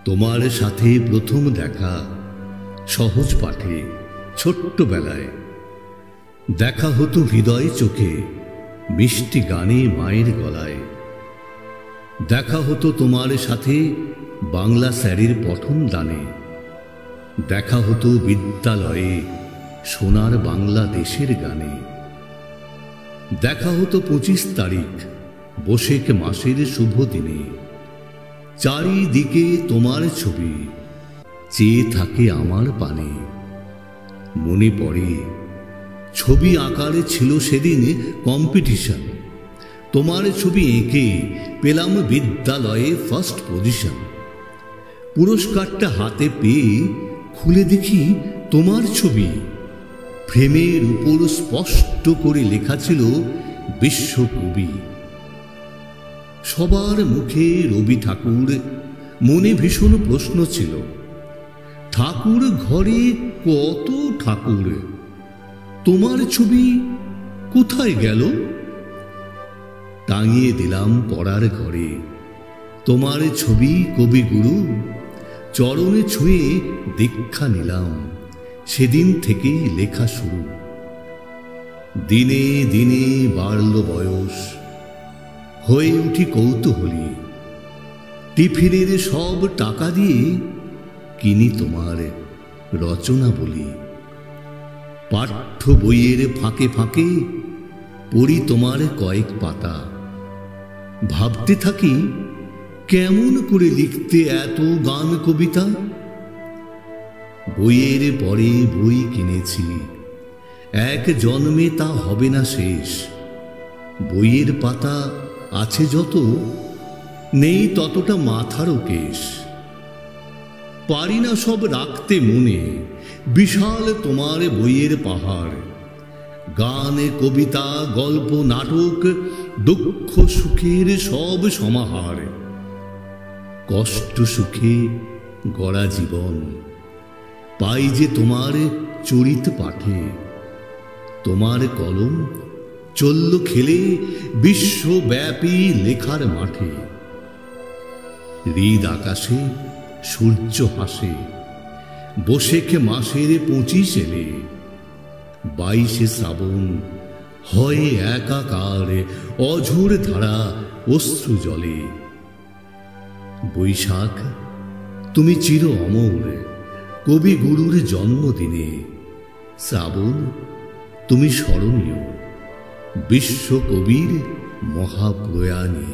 তোমার সাথে প্রথম দেখা সহজ পাঠে ছোট্টবেলায়, দেখা হতো হৃদয় চোখে মিষ্টি গানে মায়ের গলায়। দেখা হতো তোমার সাথে বাংলা স্যারের পঠন দানে, দেখা হতো বিদ্যালয়ে সোনার বাংলাদেশের গানে। দেখা হতো 25 তারিখ বৈশাখ মাসের শুভ দিনে, চারিদিকে তোমার ছবি চেয়ে থাকে আমার পানে। মনে পড়ে ছবি আকারে ছিল সেদিন কম্পিটিশন, তোমার ছবি এঁকে পেলাম বিদ্যালয়ে ফার্স্ট পজিশন। পুরস্কারটা হাতে পেয়ে খুলে দেখি তোমার ছবি, ফ্রেমের উপর স্পষ্ট করে লেখা ছিল বিশ্বকবি। সবার মুখে রবি ঠাকুর, মনে ভীষণ প্রশ্ন ছিল, ঠাকুর ঘরে কত ঠাকুর, তোমার ছবি কোথায় গেল? টাঙিয়ে দিলাম পড়ার ঘরে তোমার ছবি কবিগুরু, চরণে ছুঁয়ে দীক্ষা নিলাম, সেদিন থেকেই লেখা শুরু। দিনে দিনে বাড়ল বয়স, হয়ে উঠি কৌতূহলী, টিফিনের সব টাকা দিয়ে কিনি তোমার রচনা বলি। পাঠ্য বইয়ের ফাঁকে ফাঁকে পড়ি তোমার কয়েক পাতা, ভাবতে থাকি কেমন করে লিখতে এত গান কবিতা। বইয়ের পরে বই কিনেছি, এক জন্মে তা হবে না শেষ। বইয়ের পাতা আছে যত, নেই ততটা মাথারও কেশ। পারি না সব রাখতে মনে, বিশাল তোমার বইয়ের পাহাড়। গান, কবিতা, গল্প, নাটক, দুঃখ সুখের সব সমাহার। কষ্ট সুখে গড়া জীবন পাই যে তোমার চরিত পাঠে। তোমার কলম চলল খেলে বিশ্বব্যাপী লেখার মাঠে। হৃদ আকাশে সূর্য হাসে, বৈশাখ মাসের 25 এলে। 22 শ্রাবণ হয় একাকার, অঝোর ধারা অশ্রু জলে। বৈশাখ তুমি চির অমর কবিগুরুর জন্মদিনে। শ্রাবণ তুমি স্মরণীয় বিশ্বকবির মহাপ্রয়াণে।